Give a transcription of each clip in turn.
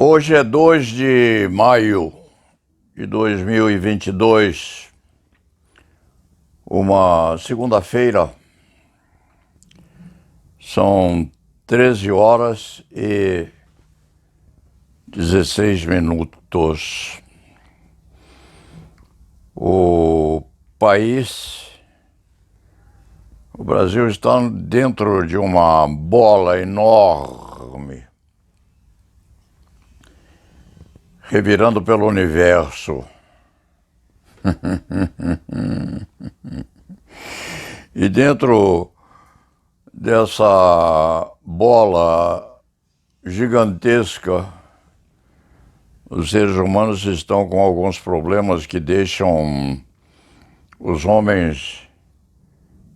Hoje é 2 de maio de 2022, uma segunda-feira, são 13 horas e 16 minutos. O Brasil está dentro de uma bola enorme, revirando pelo universo. E dentro dessa bola gigantesca, os seres humanos estão com alguns problemas que deixam os homens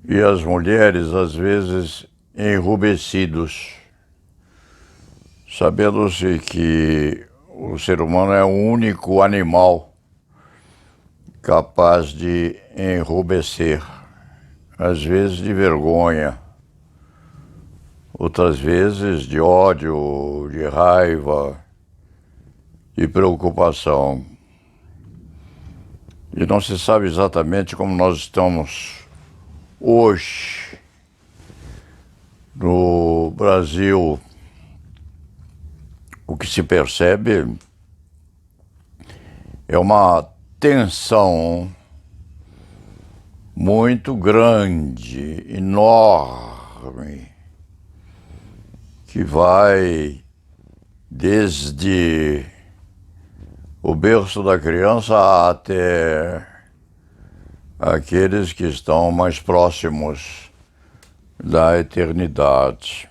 e as mulheres, às vezes, enrubescidos, sabendo-se que o ser humano é o único animal capaz de enrubescer, às vezes de vergonha, outras vezes de ódio, de raiva, de preocupação. E não se sabe exatamente como nós estamos hoje no Brasil. O que se percebe é uma tensão muito grande, enorme, que vai desde o berço da criança até aqueles que estão mais próximos da eternidade.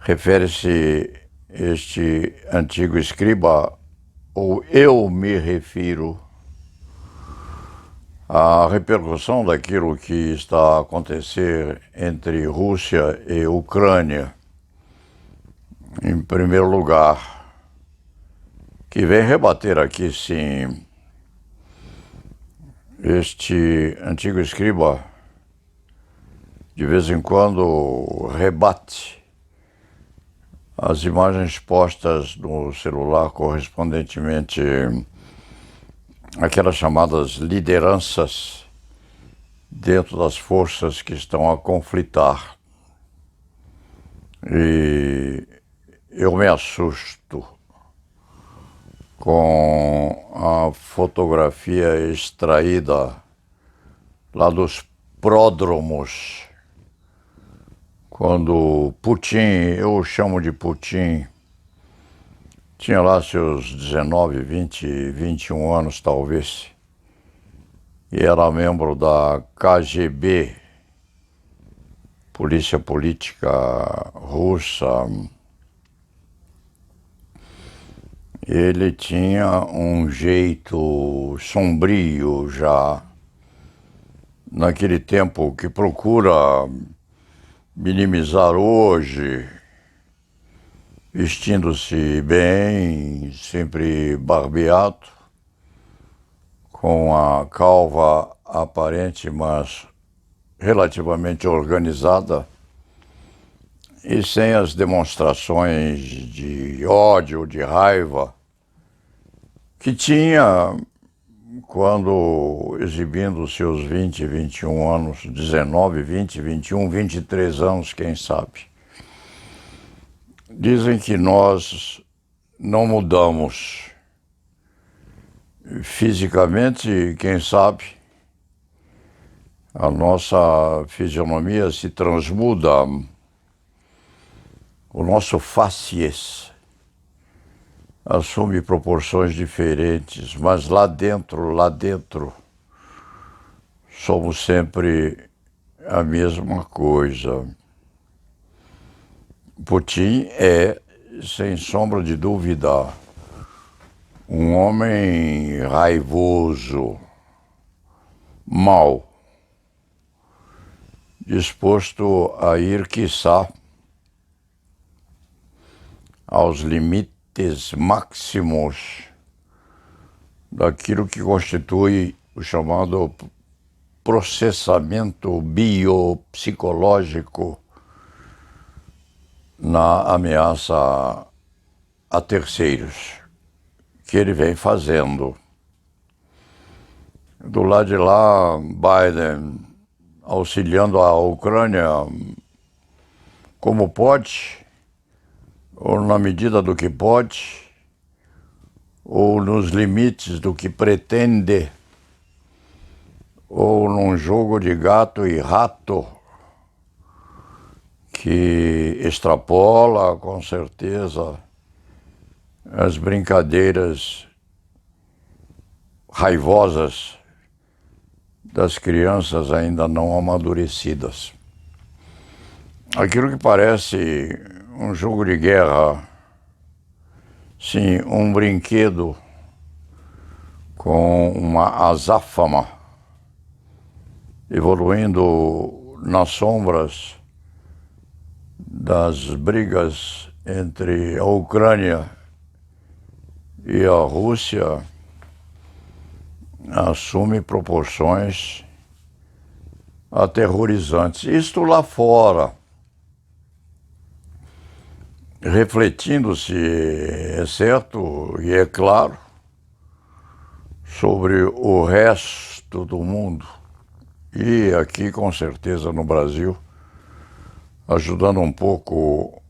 Refere-se este antigo escriba, ou eu me refiro, à repercussão daquilo que está a acontecer entre Rússia e Ucrânia, em primeiro lugar, que vem rebater aqui, sim, este antigo escriba, de vez em quando rebate as imagens postas no celular correspondentemente àquelas chamadas lideranças dentro das forças que estão a conflitar. E eu me assusto com a fotografia extraída lá dos pródromos, quando Putin, eu o chamo de Putin, tinha lá seus 19, 20, 21 anos talvez, e era membro da KGB, Polícia Política Russa. Ele tinha um jeito sombrio já, naquele tempo, que procura minimizar hoje, vestindo-se bem, sempre barbeado, com a calva aparente, mas relativamente organizada, e sem as demonstrações de ódio, de raiva, que tinha quando exibindo seus 20, 21 anos, 19, 20, 21, 23 anos, quem sabe. Dizem que nós não mudamos fisicamente, quem sabe, a nossa fisionomia se transmuda, o nosso facies assume proporções diferentes, mas lá dentro, somos sempre a mesma coisa. Putin é, sem sombra de dúvida, um homem raivoso, mau, disposto a ir, quiçá, aos limites máximos daquilo que constitui o chamado processamento biopsicológico na ameaça a terceiros, que ele vem fazendo. Do lado de lá, Biden auxiliando a Ucrânia como pode, ou na medida do que pode, ou nos limites do que pretende, ou num jogo de gato e rato que extrapola, com certeza, as brincadeiras raivosas das crianças ainda não amadurecidas. Aquilo que parece um jogo de guerra, sim, um brinquedo com uma azáfama, evoluindo nas sombras das brigas entre a Ucrânia e a Rússia, assume proporções aterrorizantes. Isto lá fora, refletindo-se, é certo e é claro, sobre o resto do mundo. E aqui, com certeza, no Brasil, ajudando um pouco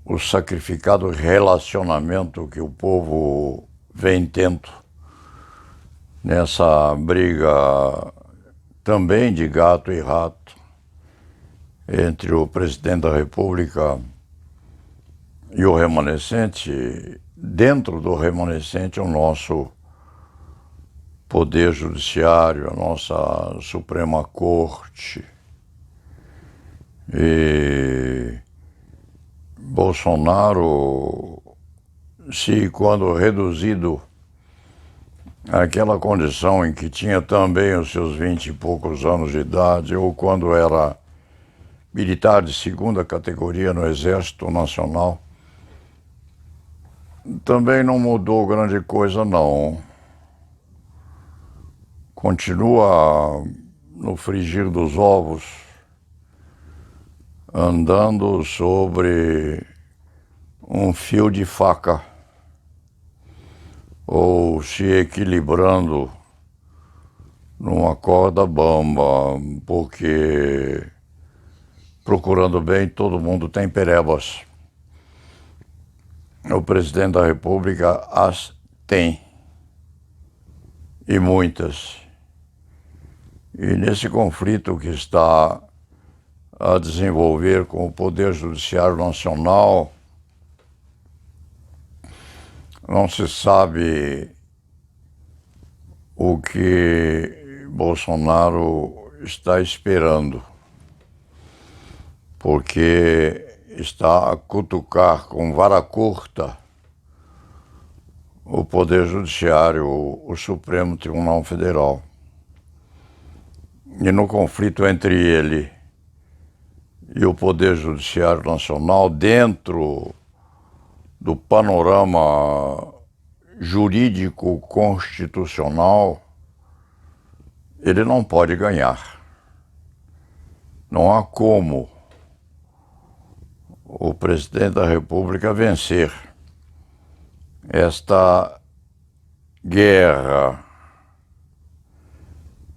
o sacrificado relacionamento que o povo vem tendo nessa briga também de gato e rato entre o presidente da República e o remanescente, dentro do remanescente, o nosso Poder Judiciário, a nossa Suprema Corte. E Bolsonaro, se quando reduzido àquela condição em que tinha também os seus 20 e poucos anos de idade, ou quando era militar de segunda categoria no Exército Nacional, também não mudou grande coisa, não. Continua no frigir dos ovos, andando sobre um fio de faca, ou se equilibrando numa corda bamba, porque, procurando bem, todo mundo tem perebas. O presidente da República as tem, e muitas. E nesse conflito que está a desenvolver com o Poder Judiciário Nacional, não se sabe o que Bolsonaro está esperando, porque está a cutucar com vara curta o Poder Judiciário, o Supremo Tribunal Federal. E no conflito entre ele e o Poder Judiciário Nacional, dentro do panorama jurídico constitucional, ele não pode ganhar. Não há como o presidente da República vencer esta guerra,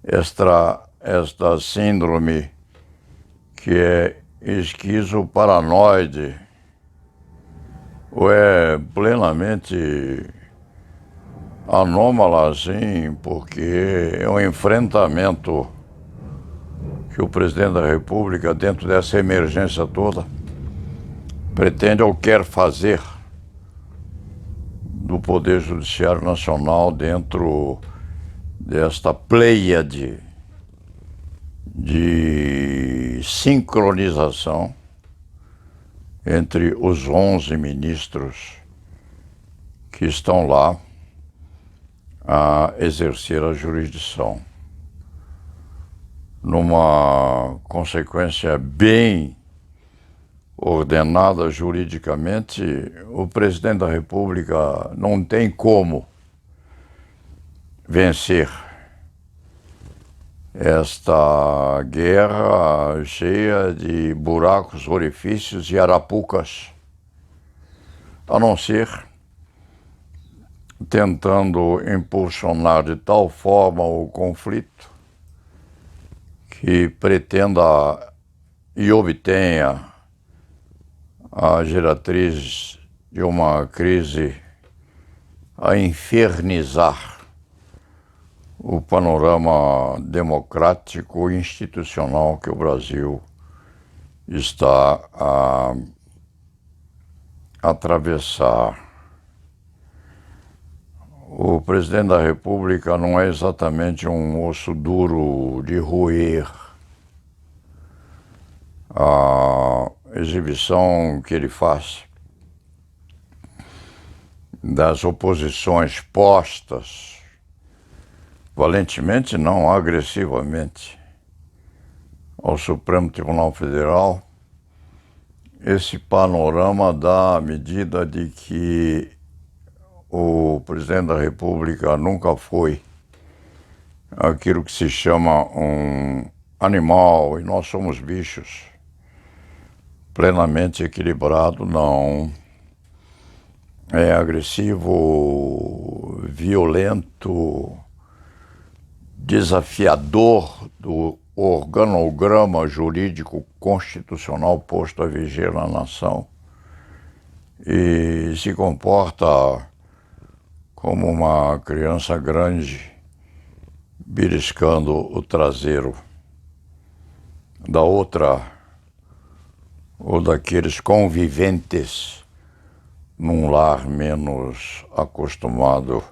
esta síndrome que é esquizoparanoide, ou é plenamente anômala, assim, porque é um enfrentamento que o presidente da República, dentro dessa emergência toda, pretende ou quer fazer do Poder Judiciário Nacional dentro desta pleiade de sincronização entre os 11 ministros que estão lá a exercer a jurisdição. Numa consequência bem ordenada juridicamente, o presidente da República não tem como vencer esta guerra cheia de buracos, orifícios e arapucas a não ser tentando impulsionar de tal forma o conflito que pretenda e obtenha a geratriz de uma crise a infernizar o panorama democrático e institucional que o Brasil está a atravessar. O presidente da República não é exatamente um osso duro de roer. A exibição que ele faz das oposições postas, valentemente não agressivamente, ao Supremo Tribunal Federal, esse panorama dá a medida de que o presidente da República nunca foi aquilo que se chama um animal, e nós somos bichos, plenamente equilibrado, não. É agressivo, violento, desafiador do organograma jurídico constitucional posto a vigiar na nação e se comporta como uma criança grande beliscando o traseiro da outra ou daqueles conviventes num lar menos acostumado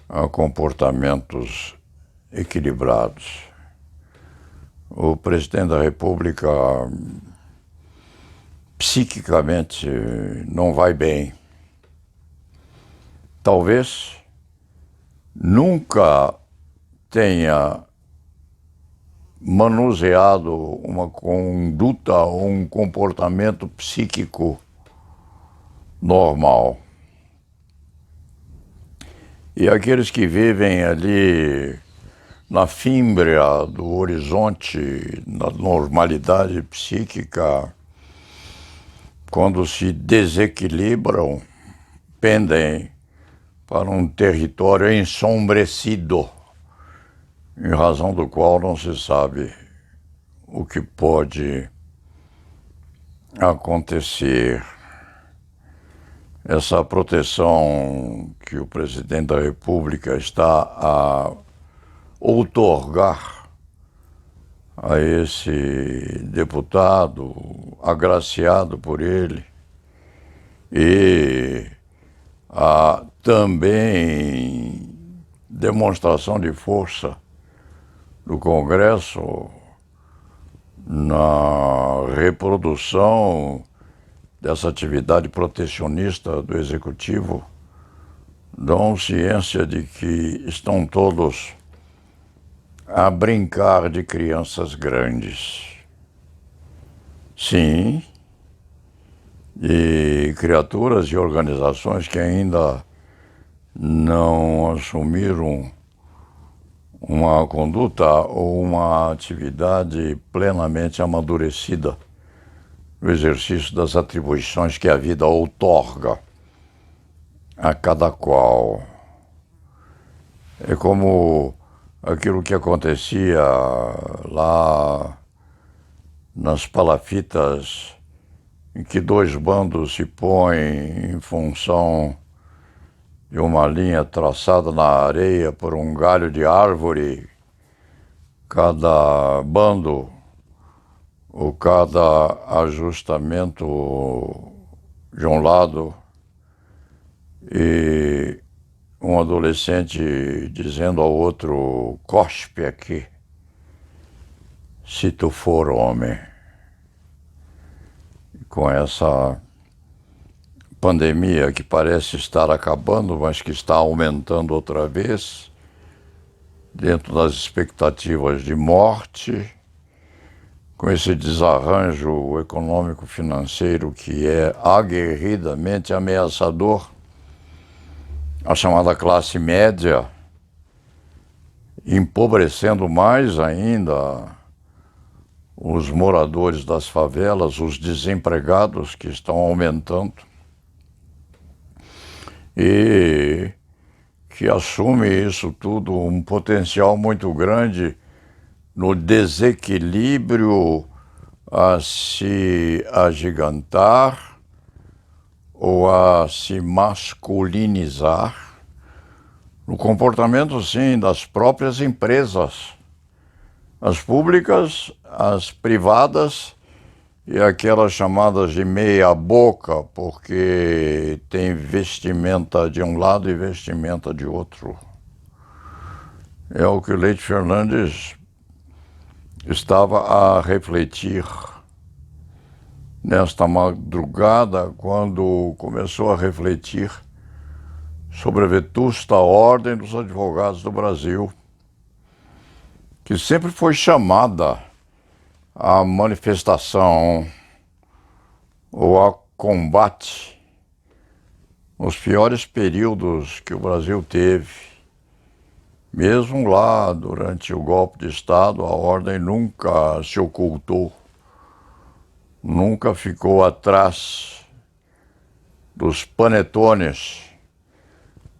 a comportamentos equilibrados. O presidente da República psiquicamente não vai bem. Talvez nunca tenha manuseado uma conduta ou um comportamento psíquico normal. E aqueles que vivem ali na fímbria do horizonte, na normalidade psíquica, quando se desequilibram, pendem para um território ensombrecido, em razão do qual não se sabe o que pode acontecer. Essa proteção que o presidente da República está a outorgar a esse deputado, agraciado por ele, e a também demonstração de força do Congresso na reprodução dessa atividade protecionista do Executivo, dão ciência de que estão todos a brincar de crianças grandes. Sim, e criaturas e organizações que ainda não assumiram uma conduta ou uma atividade plenamente amadurecida no exercício das atribuições que a vida outorga a cada qual. É como aquilo que acontecia lá nas palafitas, em que dois bandos se põem em função de uma linha traçada na areia por um galho de árvore, cada bando ou cada ajustamento de um lado, e um adolescente dizendo ao outro: cospe aqui, se tu for homem. Com essa pandemia que parece estar acabando, mas que está aumentando outra vez, dentro das expectativas de morte, com esse desarranjo econômico-financeiro que é aguerridamente ameaçador, a chamada classe média, empobrecendo mais ainda os moradores das favelas, os desempregados que estão aumentando. e que assume isso tudo um potencial muito grande no desequilíbrio a se agigantar ou a se masculinizar, no comportamento, sim, das próprias empresas, as públicas, as privadas e aquelas chamadas de meia boca, porque tem vestimenta de um lado e vestimenta de outro. É o que o Leite Fernandes estava a refletir nesta madrugada, quando começou a refletir sobre a vetusta Ordem dos Advogados do Brasil, que sempre foi chamada à manifestação ou a combate nos piores períodos que o Brasil teve. Mesmo lá, durante o golpe de Estado, a Ordem nunca se ocultou, nunca ficou atrás dos panetones,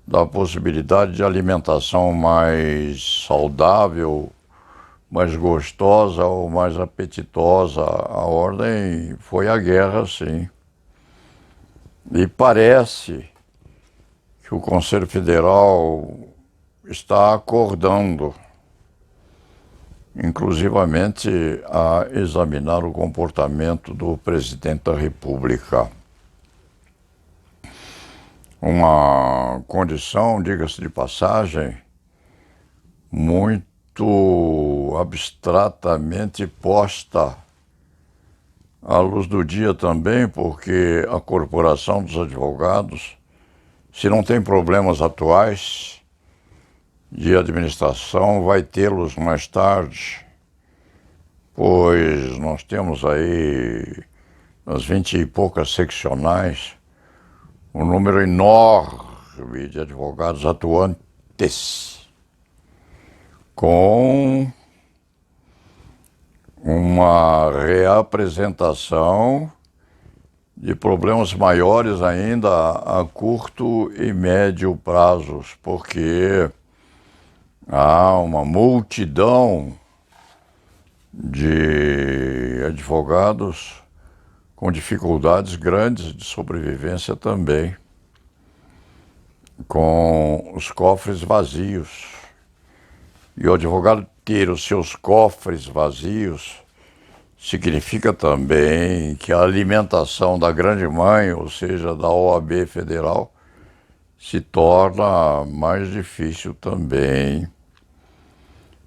da possibilidade de alimentação mais saudável, mais gostosa ou mais apetitosa. A Ordem foi à guerra, sim. E parece que o Conselho Federal está acordando, inclusivamente a examinar o comportamento do presidente da República. Uma condição, diga-se de passagem, muito abstratamente posta à luz do dia também, porque a Corporação dos Advogados, se não tem problemas atuais de administração, vai tê-los mais tarde, pois nós temos aí, nas 20 e poucas seccionais, um número enorme de advogados atuantes, com uma reapresentação de problemas maiores ainda a curto e médio prazos, porque há uma multidão de advogados com dificuldades grandes de sobrevivência também, com os cofres vazios. E o advogado ter os seus cofres vazios significa também que a alimentação da grande mãe, ou seja, da OAB federal, se torna mais difícil também.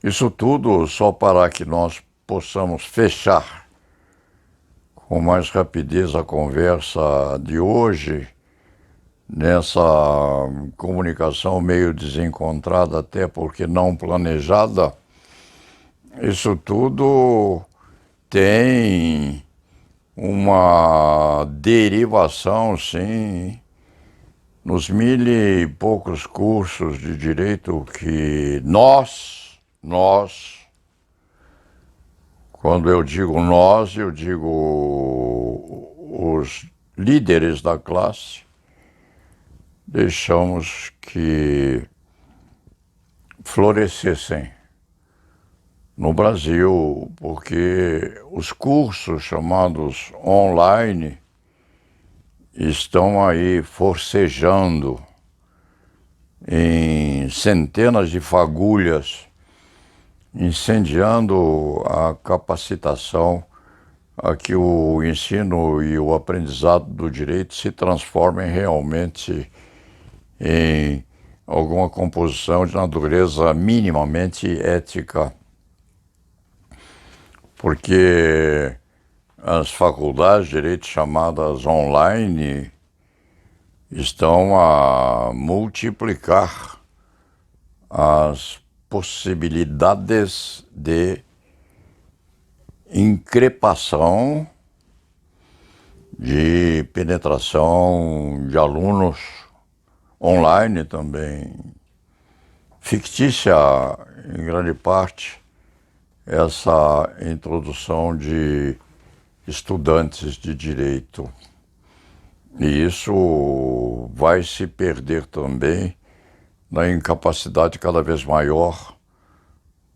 Isso tudo só para que nós possamos fechar com mais rapidez a conversa de hoje, nessa comunicação meio desencontrada, até porque não planejada. Isso tudo tem uma derivação, sim, nos 1000 e poucos cursos de direito que nós, quando eu digo nós, eu digo os líderes da classe, deixamos que florescessem no Brasil, porque os cursos chamados online estão aí forcejando em centenas de fagulhas, incendiando a capacitação a que o ensino e o aprendizado do direito se transformem realmente em alguma composição de natureza minimamente ética. Porque as faculdades de direito chamadas online estão a multiplicar as possibilidades de increpação, de penetração de alunos online também, fictícia em grande parte, essa introdução de estudantes de direito. E isso vai se perder também na incapacidade cada vez maior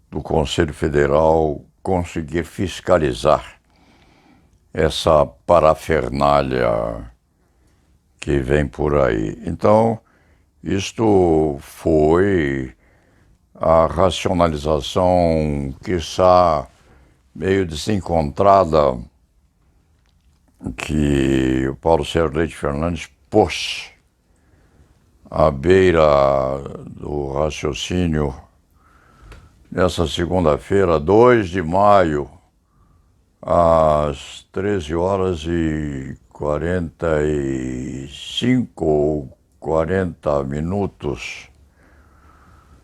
do Conselho Federal conseguir fiscalizar essa parafernália que vem por aí. Então, isto foi a racionalização, quiçá meio desencontrada, que o Paulo Sérgio Leite Fernandes pôs à beira do raciocínio nessa segunda-feira, 2 de maio, às 13 horas e 45 ou 40 minutos,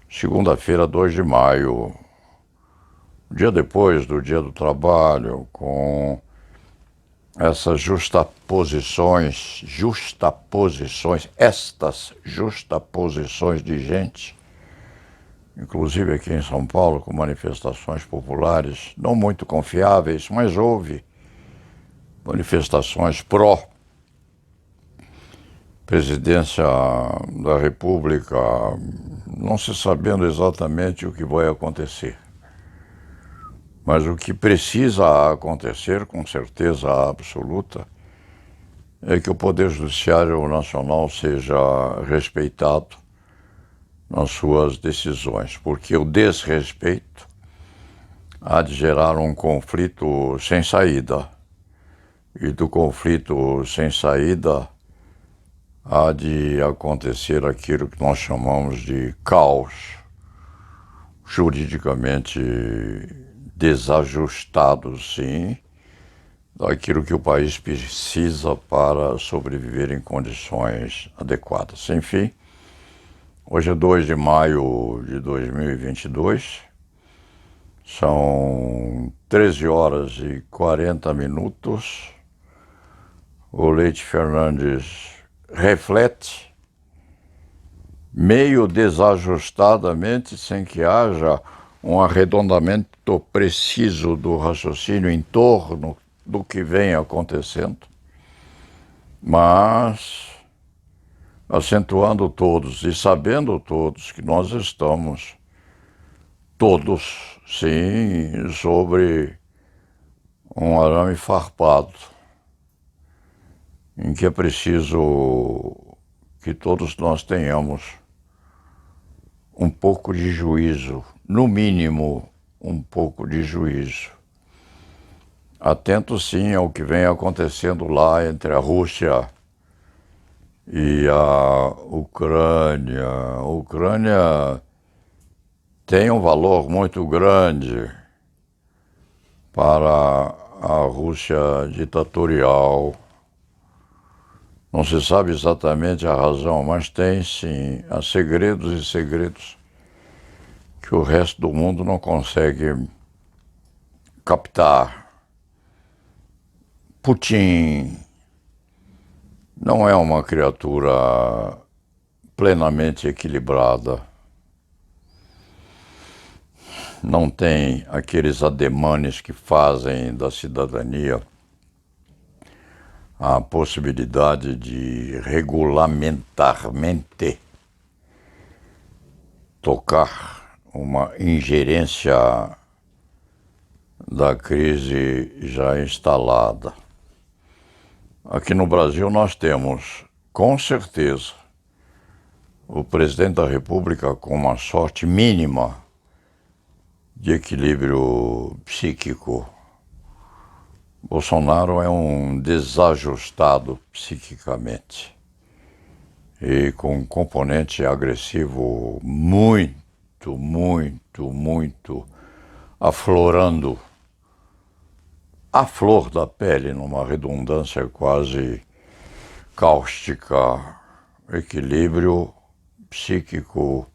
segunda-feira, 2 de maio, dia depois do Dia do Trabalho, com essas estas justaposições de gente, inclusive aqui em São Paulo, com manifestações populares não muito confiáveis, mas houve manifestações pró-presidência da República, não se sabendo exatamente o que vai acontecer. Mas o que precisa acontecer, com certeza absoluta, é que o Poder Judiciário Nacional seja respeitado nas suas decisões, porque o desrespeito há de gerar um conflito sem saída, e do conflito sem saída há de acontecer aquilo que nós chamamos de caos juridicamente desajustado, sim, daquilo que o país precisa para sobreviver em condições adequadas. Enfim, hoje é 2 de maio de 2022, são 13 horas e 40 minutos. O Leite Fernandes reflete, meio desajustadamente, sem que haja um arredondamento preciso do raciocínio em torno do que vem acontecendo, mas acentuando todos e sabendo todos que nós estamos todos, sim, sobre um arame farpado, em que é preciso que todos nós tenhamos um pouco de juízo, no mínimo um pouco de juízo. Atento sim ao que vem acontecendo lá entre a Rússia e a Ucrânia. A Ucrânia tem um valor muito grande para a Rússia ditatorial. Não se sabe exatamente a razão, mas tem sim, há segredos e segredos que o resto do mundo não consegue captar. Putin não é uma criatura plenamente equilibrada. Não tem aqueles ademanes que fazem da cidadania a possibilidade de regulamentarmente tocar uma ingerência da crise já instalada. Aqui no Brasil nós temos, com certeza, o presidente da República com uma sorte mínima de equilíbrio psíquico. Bolsonaro é um desajustado psiquicamente e com um componente agressivo muito, muito, muito aflorando a flor da pele, numa redundância quase cáustica, equilíbrio psíquico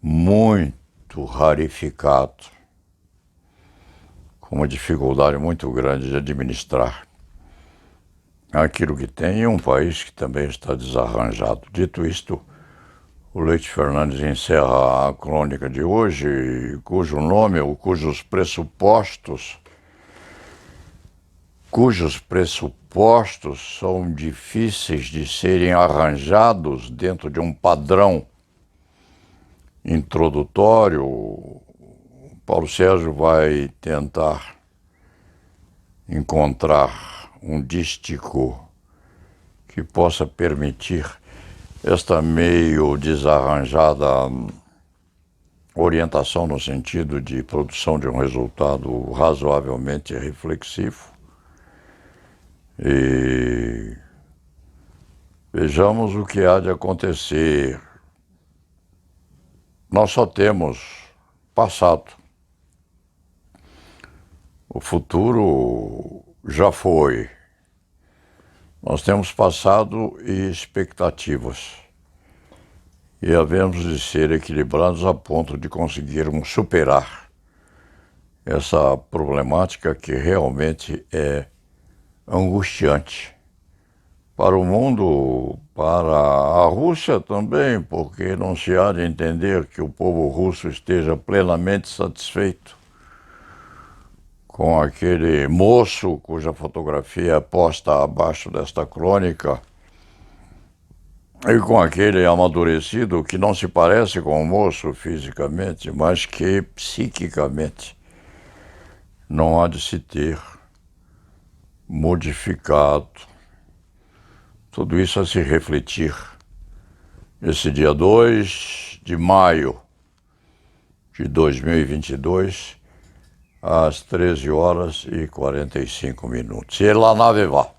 muito rarificado, com uma dificuldade muito grande de administrar aquilo que tem em um país que também está desarranjado. Dito isto, o Leite Fernandes encerra a crônica de hoje, cujo nome ou cujos pressupostos cujos pressupostos são difíceis de serem arranjados dentro de um padrão introdutório, Paulo Sérgio vai tentar encontrar um dístico que possa permitir esta meio desarranjada orientação no sentido de produção de um resultado razoavelmente reflexivo. E vejamos o que há de acontecer. Nós só temos passado. O futuro já foi. Nós temos passado e expectativas. E havemos de ser equilibrados a ponto de conseguirmos superar essa problemática que realmente é angustiante. Para o mundo, para a Rússia também, porque não se há de entender que o povo russo esteja plenamente satisfeito com aquele moço cuja fotografia é posta abaixo desta crônica e com aquele amadurecido que não se parece com o moço fisicamente, mas que psiquicamente não há de se ter modificado. Tudo isso a se refletir esse dia 2 de maio de 2022, às 13 horas e 45 minutos. E lá na nave vá.